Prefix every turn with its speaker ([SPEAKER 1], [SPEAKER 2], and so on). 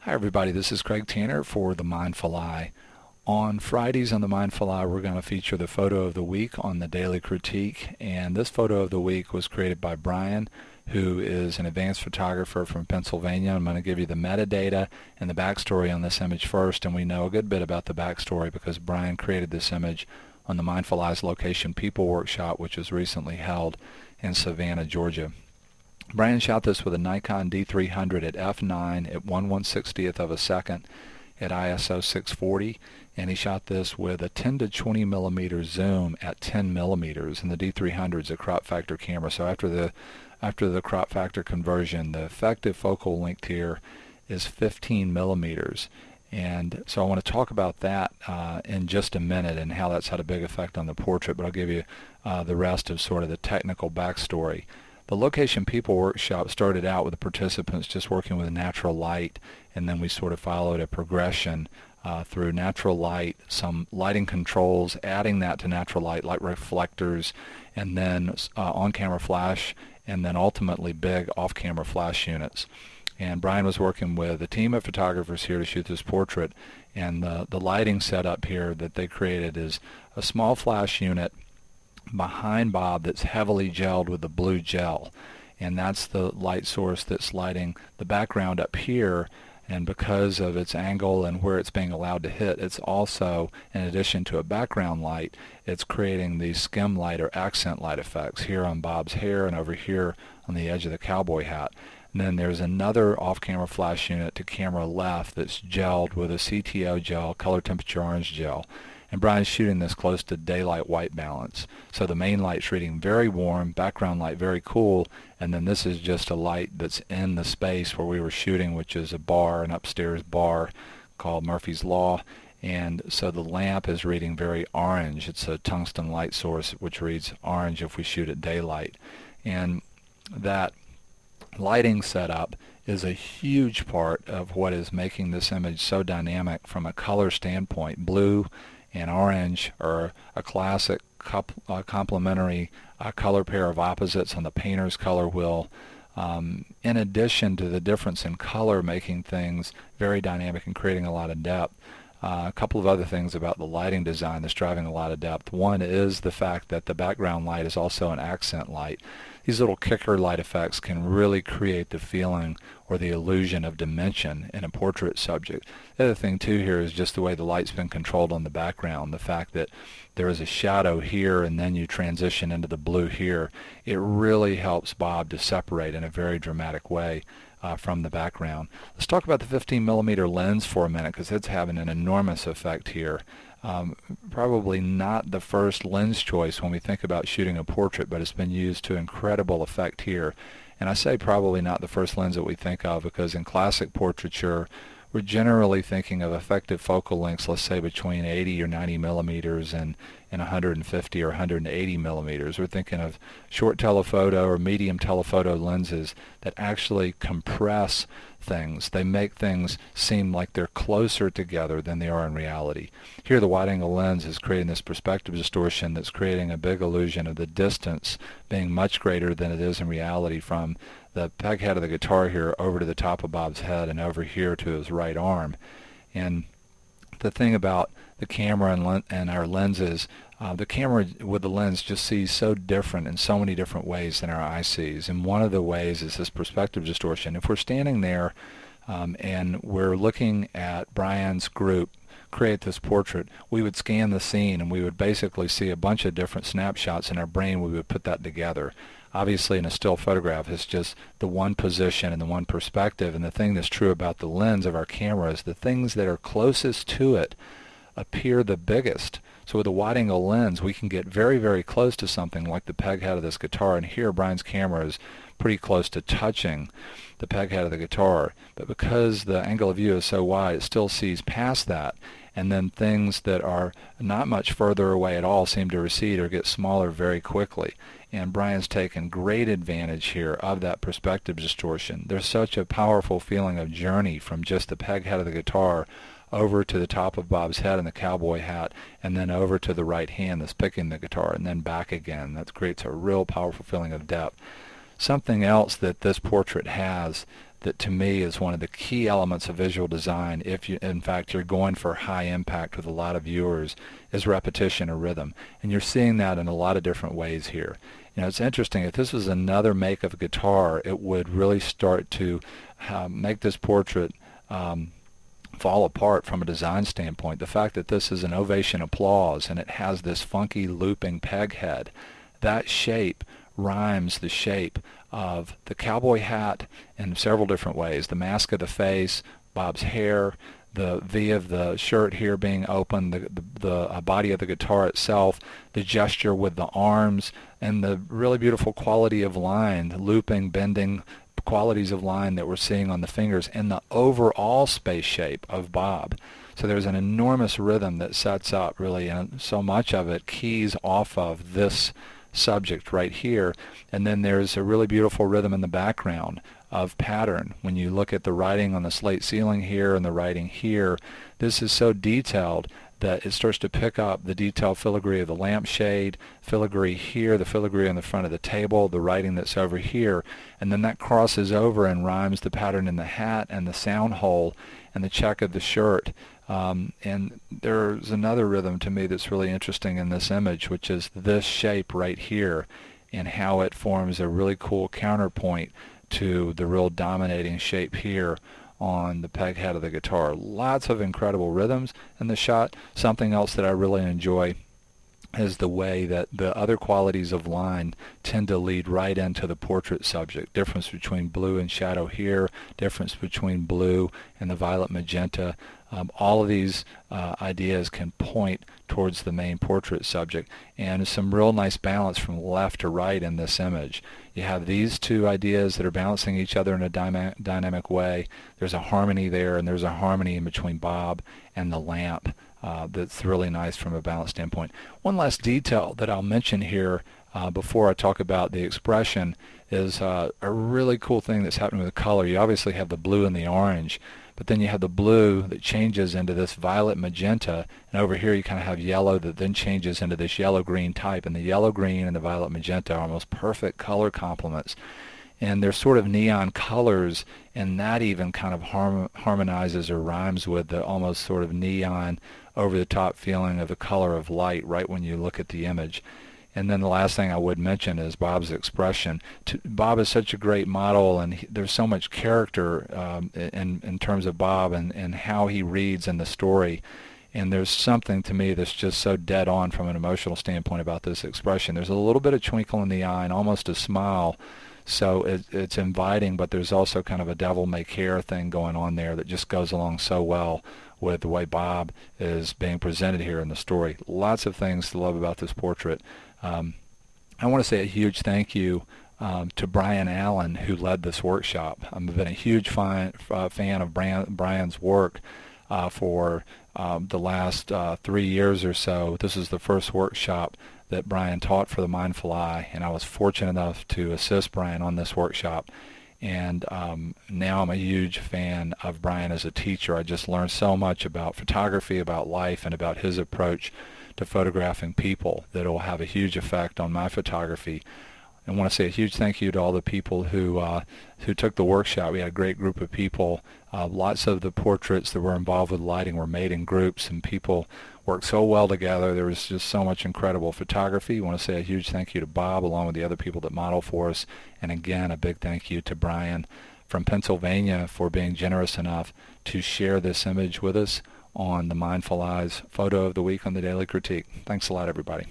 [SPEAKER 1] Hi everybody, this is Craig Tanner for The Mindful Eye. On Fridays on The Mindful Eye, we're going to feature the photo of the week on the Daily Critique, and this photo of the week was created by Brian, who is an advanced photographer from Pennsylvania. I'm going to give you the metadata and the backstory on this image first, and we know a good bit about the backstory because Brian created this image on the Mindful Eye's Location People Workshop, which was recently held in Savannah, Georgia. Brian shot this with a Nikon D300 at f9 at 1/160th of a second at ISO 640, and he shot this with a 10 to 20 millimeter zoom at 10 millimeters, and the D300 is a crop factor camera. So after the crop factor conversion, the effective focal length here is 15 millimeters. And so I want to talk about that in just a minute and how that's had a big effect on the portrait, but I'll give you the rest of sort of the technical backstory. The Location People Workshop started out with the participants just working with natural light, and then we sort of followed a progression through natural light, some lighting controls, adding that to natural light like reflectors, and then on-camera flash, and then ultimately big off-camera flash units. And Brian was working with a team of photographers here to shoot this portrait, and the lighting setup here that they created is a small flash unit behind Bob that's heavily gelled with the blue gel, and that's the light source that's lighting the background up here. And because of its angle and where it's being allowed to hit, it's also, in addition to a background light, it's creating these skim light or accent light effects here on Bob's hair and over here on the edge of the cowboy hat. And then there's another off-camera flash unit to camera left that's gelled with a CTO gel, color temperature orange gel. And Brian's shooting this close to daylight white balance. So the main light's reading very warm, background light very cool, and then this is just a light that's in the space where we were shooting, which is a bar, an upstairs bar called Murphy's Law. And so the lamp is reading very orange. It's a tungsten light source which reads orange if we shoot at daylight. And that lighting setup is a huge part of what is making this image so dynamic from a color standpoint. Blue and orange are a classic complementary color pair of opposites on the painter's color wheel, in addition to the difference in color making things very dynamic and creating a lot of depth. A couple of other things about the lighting design that's driving a lot of depth. One is the fact that the background light is also an accent light. These little kicker light effects can really create the feeling or the illusion of dimension in a portrait subject. The other thing too here is just the way the light's been controlled on the background. The fact that there is a shadow here and then you transition into the blue here. It really helps Bob to separate in a very dramatic way from the background. Let's talk about the 15 millimeter lens for a minute because it's having an enormous effect here. Probably not the first lens choice when we think about shooting a portrait, but it's been used to incredible effect here. And I say probably not the first lens that we think of because in classic portraiture we're generally thinking of effective focal lengths, let's say between 80 or 90 millimeters and 150 or 180 millimeters. We're thinking of short telephoto or medium telephoto lenses that actually compress things. They make things seem like they're closer together than they are in reality. Here the wide-angle lens is creating this perspective distortion that's creating a big illusion of the distance being much greater than it is in reality from the peg head of the guitar here over to the top of Bob's head and over here to his right arm. And the thing about the camera and our lenses, the camera with the lens just sees so different in so many different ways than our eye sees. And one of the ways is this perspective distortion. If we're standing there and we're looking at Brian's group create this portrait, we would scan the scene and we would basically see a bunch of different snapshots in our brain. We would put that together. Obviously in a still photograph it's just the one position and the one perspective, and the thing that's true about the lens of our camera is the things that are closest to it appear the biggest. So with a wide-angle lens we can get very, very close to something like the peg head of this guitar, and here Brian's camera is pretty close to touching the peg head of the guitar, but because the angle of view is so wide it still sees past that, and then things that are not much further away at all seem to recede or get smaller very quickly. And Brian's taken great advantage here of that perspective distortion. There's such a powerful feeling of journey from just the peg head of the guitar over to the top of Bob's head and the cowboy hat, and then over to the right hand that's picking the guitar, and then back again. That creates a real powerful feeling of depth. Something else that this portrait has that to me is one of the key elements of visual design, if you, in fact, you're going for high impact with a lot of viewers, is repetition or rhythm. And you're seeing that in a lot of different ways here. You know, it's interesting. If this was another make of a guitar, it would really start to make this portrait fall apart from a design standpoint. The fact that this is an ovation applause and it has this funky looping peg head, that shape rhymes the shape of the cowboy hat in several different ways. The mask of the face, Bob's hair, the V of the shirt here being open, the body of the guitar itself, the gesture with the arms, and the really beautiful quality of line, the looping, bending qualities of line that we're seeing on the fingers, and the overall space shape of Bob. So there's an enormous rhythm that sets up really, and so much of it keys off of this subject right here. And then there's a really beautiful rhythm in the background of pattern. When you look at the writing on the slate ceiling here and the writing here, this is so detailed that it starts to pick up the detailed filigree of the lampshade, filigree here, the filigree on the front of the table, the writing that's over here, and then that crosses over and rhymes the pattern in the hat and the sound hole and the check of the shirt. And there's another rhythm to me that's really interesting in this image, which is this shape right here and how it forms a really cool counterpoint to the real dominating shape here on the peg head of the guitar. Lots of incredible rhythms in the shot. Something else that I really enjoy is the way that the other qualities of line tend to lead right into the portrait subject. Difference between blue and shadow here, difference between blue and the violet magenta. All of these ideas can point towards the main portrait subject, and some real nice balance from left to right in this image. You have these two ideas that are balancing each other in a dynamic way. There's a harmony there, and there's a harmony in between Bob and the lamp that's really nice from a balance standpoint. One last detail that I'll mention here before I talk about the expression is a really cool thing that's happening with the color. You obviously have the blue and the orange, but then you have the blue that changes into this violet magenta, and over here you kind of have yellow that then changes into this yellow-green type, and the yellow-green and the violet magenta are almost perfect color complements. And they're sort of neon colors, and that even kind of harmonizes or rhymes with the almost sort of neon over-the-top feeling of the color of light right when you look at the image. And then the last thing I would mention is Bob's expression. Bob is such a great model, and there's so much character in terms of Bob and how he reads in the story. And there's something to me that's just so dead on from an emotional standpoint about this expression. There's a little bit of twinkle in the eye and almost a smile. So it's inviting, but there's also kind of a devil-may-care thing going on there that just goes along so well with the way Bob is being presented here in the story. Lots of things to love about this portrait. I want to say a huge thank you to Brian Allen, who led this workshop. I've been a huge fan of Brian's work for the last 3 years or so. This is the first workshop that Brian taught for the Mindful Eye, and I was fortunate enough to assist Brian on this workshop. And now I'm a huge fan of Brian as a teacher. I just learned so much about photography, about life, and about his approach to photographing people that will have a huge effect on my photography. I want to say a huge thank you to all the people who took the workshop. We had a great group of people. Lots of the portraits that were involved with lighting were made in groups, and people worked so well together. There was just so much incredible photography. I want to say a huge thank you to Bob, along with the other people that model for us. And again, a big thank you to Brian from Pennsylvania for being generous enough to share this image with us on the Mindful Eyes Photo of the Week on the Daily Critique. Thanks a lot, everybody.